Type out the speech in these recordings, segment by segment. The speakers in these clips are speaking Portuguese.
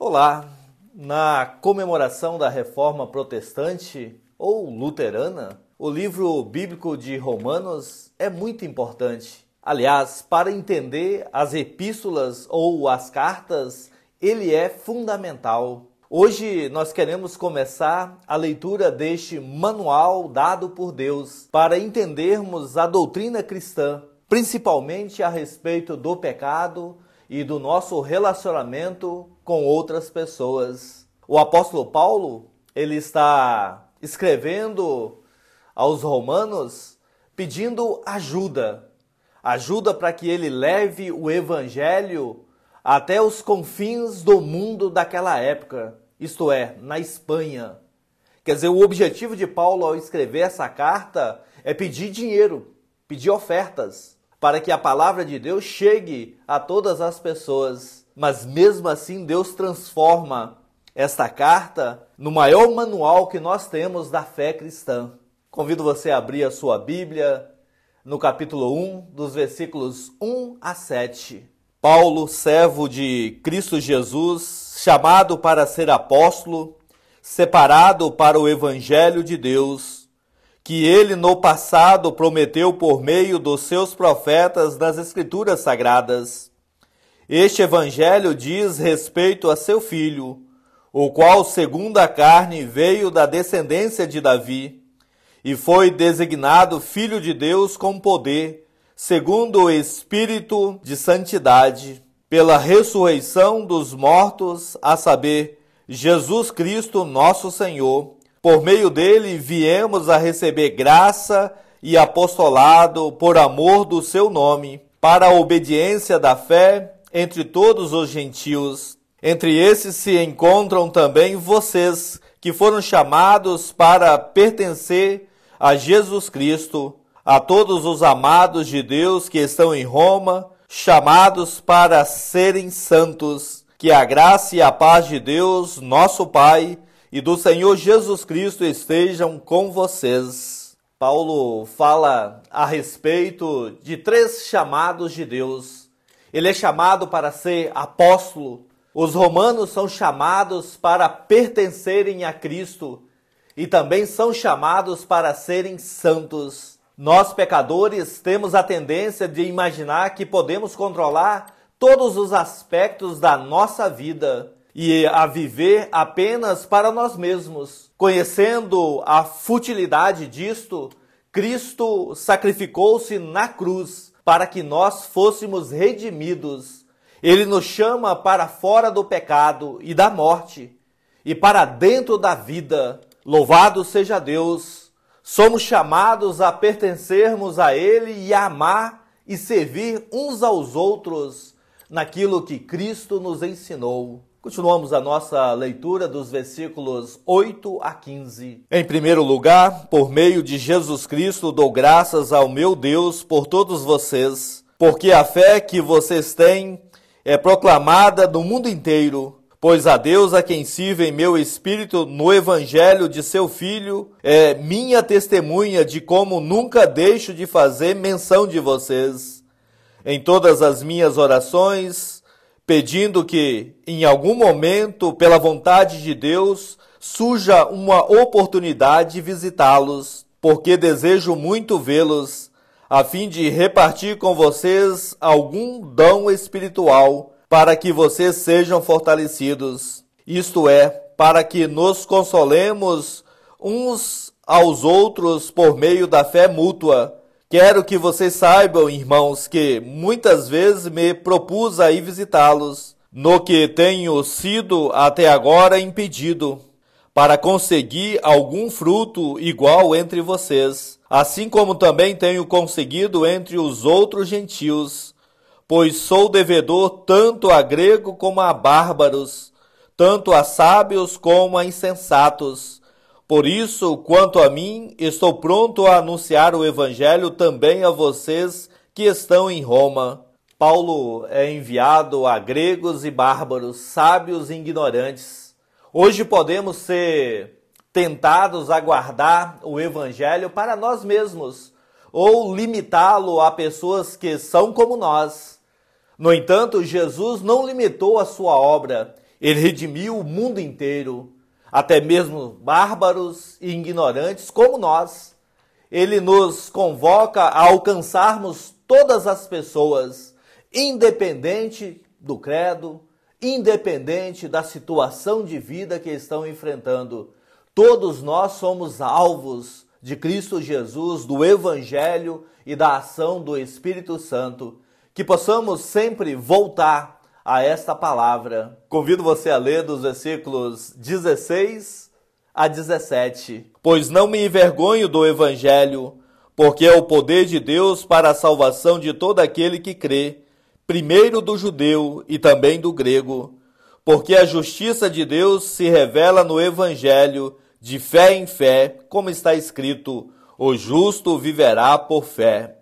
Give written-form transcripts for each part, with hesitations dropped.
Olá! Na comemoração da Reforma Protestante ou Luterana, o livro bíblico de Romanos é muito importante. Aliás, para entender as epístolas ou as cartas, ele é fundamental. Hoje nós queremos começar a leitura deste manual dado por Deus para entendermos a doutrina cristã, principalmente a respeito do pecado e do nosso relacionamento com outras pessoas. O apóstolo Paulo, ele está escrevendo aos romanos pedindo ajuda para que ele leve o evangelho até os confins do mundo daquela época, isto é, na Espanha. Quer dizer, o objetivo de Paulo ao escrever essa carta é pedir dinheiro, pedir ofertas, para que a palavra de Deus chegue a todas as pessoas. Mas mesmo assim, Deus transforma esta carta no maior manual que nós temos da fé cristã. Convido você a abrir a sua Bíblia no capítulo 1, dos versículos 1 a 7. Paulo, servo de Cristo Jesus, chamado para ser apóstolo, separado para o evangelho de Deus, que ele no passado prometeu por meio dos seus profetas nas Escrituras Sagradas. Este evangelho diz respeito a seu filho, o qual, segundo a carne, veio da descendência de Davi, e foi designado Filho de Deus com poder, segundo o Espírito de santidade, pela ressurreição dos mortos, a saber, Jesus Cristo nosso Senhor. Por meio dele viemos a receber graça e apostolado por amor do seu nome, para a obediência da fé entre todos os gentios. Entre esses se encontram também vocês, que foram chamados para pertencer a Jesus Cristo, a todos os amados de Deus que estão em Roma, chamados para serem santos. Que a graça e a paz de Deus, nosso Pai, e do Senhor Jesus Cristo estejam com vocês. Paulo fala a respeito de 3 chamados de Deus. Ele é chamado para ser apóstolo. Os romanos são chamados para pertencerem a Cristo e também são chamados para serem santos. Nós, pecadores, temos a tendência de imaginar que podemos controlar todos os aspectos da nossa vida e a viver apenas para nós mesmos. Conhecendo a futilidade disto, Cristo sacrificou-se na cruz para que nós fôssemos redimidos. Ele nos chama para fora do pecado e da morte e para dentro da vida. Louvado seja Deus! Somos chamados a pertencermos a Ele e a amar e servir uns aos outros naquilo que Cristo nos ensinou. Continuamos a nossa leitura dos versículos 8 a 15. Em primeiro lugar, por meio de Jesus Cristo, dou graças ao meu Deus por todos vocês, porque a fé que vocês têm é proclamada no mundo inteiro. Pois a Deus a quem sirvo em meu espírito no evangelho de seu Filho é minha testemunha de como nunca deixo de fazer menção de vocês. Em todas as minhas orações, pedindo que, em algum momento, pela vontade de Deus, surja uma oportunidade de visitá-los, porque desejo muito vê-los, a fim de repartir com vocês algum dom espiritual, para que vocês sejam fortalecidos, isto é, para que nos consolemos uns aos outros por meio da fé mútua. Quero que vocês saibam, irmãos, que muitas vezes me propus a ir visitá-los, no que tenho sido até agora impedido, para conseguir algum fruto igual entre vocês, assim como também tenho conseguido entre os outros gentios, pois sou devedor tanto a grego como a bárbaros, tanto a sábios como a insensatos. Por isso, quanto a mim, estou pronto a anunciar o evangelho também a vocês que estão em Roma. Paulo é enviado a gregos e bárbaros, sábios e ignorantes. Hoje podemos ser tentados a guardar o evangelho para nós mesmos, ou limitá-lo a pessoas que são como nós. No entanto, Jesus não limitou a sua obra. Ele redimiu o mundo inteiro, até mesmo bárbaros e ignorantes como nós. Ele nos convoca a alcançarmos todas as pessoas, independente do credo, independente da situação de vida que estão enfrentando. Todos nós somos alvos de Cristo Jesus, do Evangelho e da ação do Espírito Santo. Que possamos sempre voltar a esta palavra. Convido você a ler dos versículos 16 a 17. Pois não me envergonho do Evangelho, porque é o poder de Deus para a salvação de todo aquele que crê, primeiro do judeu e também do grego. Porque a justiça de Deus se revela no Evangelho, de fé em fé, como está escrito, o justo viverá por fé.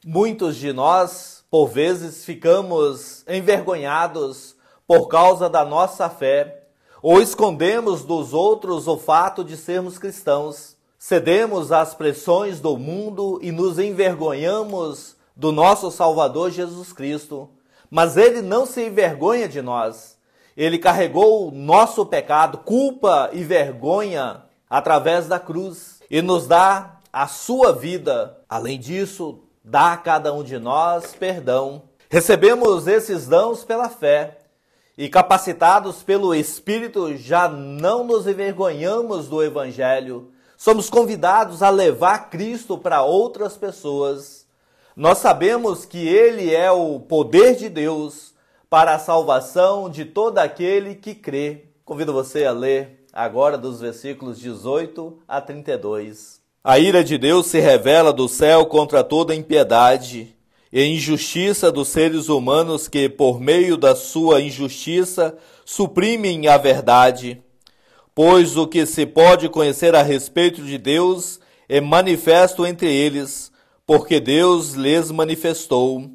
Muitos de nós, por vezes, ficamos envergonhados por causa da nossa fé, ou escondemos dos outros o fato de sermos cristãos. Cedemos às pressões do mundo e nos envergonhamos do nosso Salvador Jesus Cristo. Mas Ele não se envergonha de nós. Ele carregou o nosso pecado, culpa e vergonha através da cruz e nos dá a sua vida. Além disso, dá a cada um de nós perdão. Recebemos esses dons pela fé e, capacitados pelo Espírito, já não nos envergonhamos do Evangelho. Somos convidados a levar Cristo para outras pessoas. Nós sabemos que Ele é o poder de Deus para a salvação de todo aquele que crê. Convido você a ler agora dos versículos 18 a 32. A ira de Deus se revela do céu contra toda impiedade e injustiça dos seres humanos que, por meio da sua injustiça, suprimem a verdade. Pois o que se pode conhecer a respeito de Deus é manifesto entre eles, porque Deus lhes manifestou.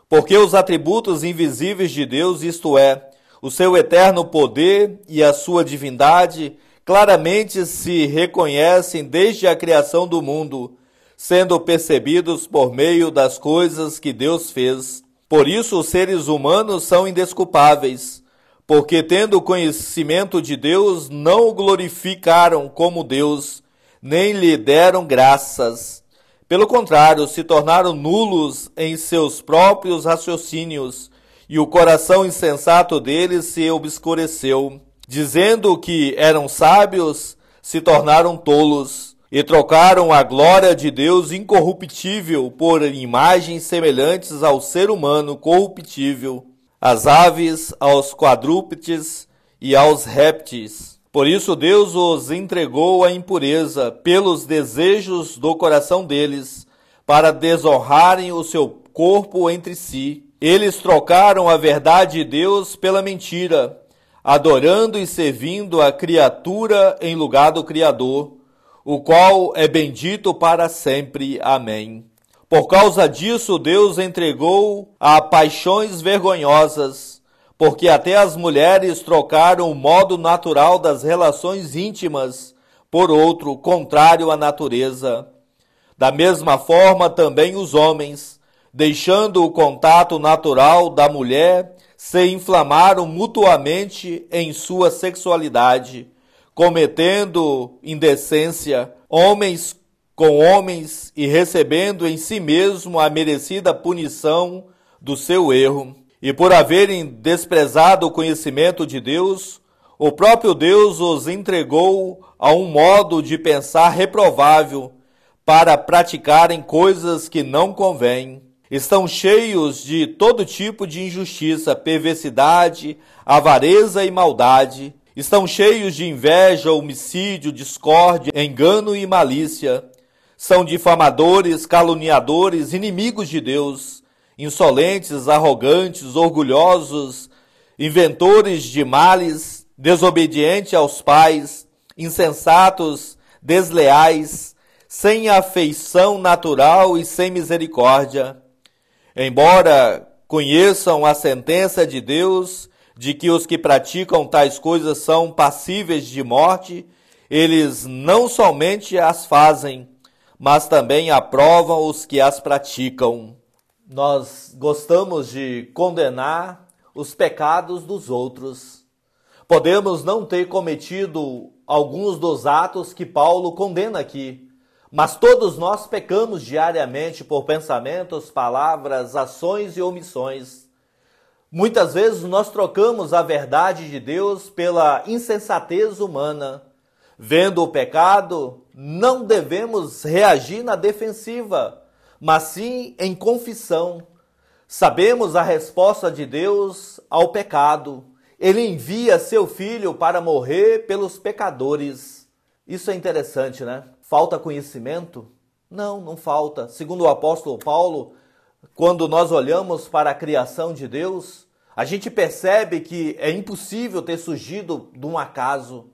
Porque os atributos invisíveis de Deus, isto é, o seu eterno poder e a sua divindade, claramente se reconhecem desde a criação do mundo, sendo percebidos por meio das coisas que Deus fez. Por isso os seres humanos são indesculpáveis, porque tendo conhecimento de Deus, não o glorificaram como Deus, nem lhe deram graças. Pelo contrário, se tornaram nulos em seus próprios raciocínios, e o coração insensato deles se obscureceu. Dizendo que eram sábios, se tornaram tolos, e trocaram a glória de Deus incorruptível por imagens semelhantes ao ser humano corruptível, às aves, aos quadrúpedes e aos répteis. Por isso Deus os entregou à impureza pelos desejos do coração deles, para desonrarem o seu corpo entre si. Eles trocaram a verdade de Deus pela mentira, adorando e servindo a criatura em lugar do Criador, o qual é bendito para sempre. Amém. Por causa disso, Deus entregou a paixões vergonhosas, porque até as mulheres trocaram o modo natural das relações íntimas por outro, contrário à natureza. Da mesma forma, também os homens, deixando o contato natural da mulher, se inflamaram mutuamente em sua sexualidade, cometendo indecência, homens com homens, e recebendo em si mesmo a merecida punição do seu erro. E por haverem desprezado o conhecimento de Deus, o próprio Deus os entregou a um modo de pensar reprovável, para praticarem coisas que não convêm. Estão cheios de todo tipo de injustiça, perversidade, avareza e maldade. Estão cheios de inveja, homicídio, discórdia, engano e malícia. São difamadores, caluniadores, inimigos de Deus, insolentes, arrogantes, orgulhosos, inventores de males, desobedientes aos pais, insensatos, desleais, sem afeição natural e sem misericórdia. Embora conheçam a sentença de Deus, de que os que praticam tais coisas são passíveis de morte, eles não somente as fazem, mas também aprovam os que as praticam. Nós gostamos de condenar os pecados dos outros. Podemos não ter cometido alguns dos atos que Paulo condena aqui, mas todos nós pecamos diariamente por pensamentos, palavras, ações e omissões. Muitas vezes nós trocamos a verdade de Deus pela insensatez humana. Vendo o pecado, não devemos reagir na defensiva, mas sim em confissão. Sabemos a resposta de Deus ao pecado. Ele envia seu Filho para morrer pelos pecadores. Isso é interessante, né? Falta conhecimento? Não, não falta. Segundo o apóstolo Paulo, quando nós olhamos para a criação de Deus, a gente percebe que é impossível ter surgido de um acaso.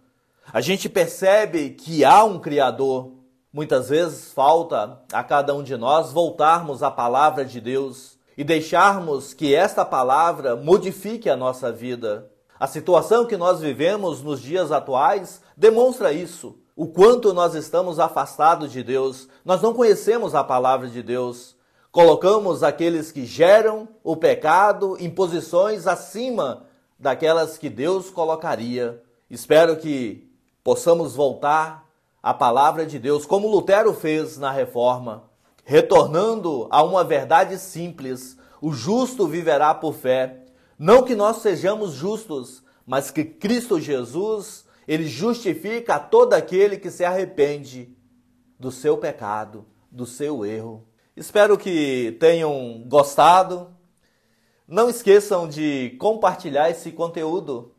A gente percebe que há um Criador. Muitas vezes falta a cada um de nós voltarmos à palavra de Deus e deixarmos que esta palavra modifique a nossa vida. A situação que nós vivemos nos dias atuais demonstra isso. O quanto nós estamos afastados de Deus. Nós não conhecemos a palavra de Deus. Colocamos aqueles que geram o pecado em posições acima daquelas que Deus colocaria. Espero que possamos voltar à palavra de Deus, como Lutero fez na Reforma, retornando a uma verdade simples: o justo viverá por fé. Não que nós sejamos justos, mas que Cristo Jesus, ele justifica a todo aquele que se arrepende do seu pecado, do seu erro. Espero que tenham gostado. Não esqueçam de compartilhar esse conteúdo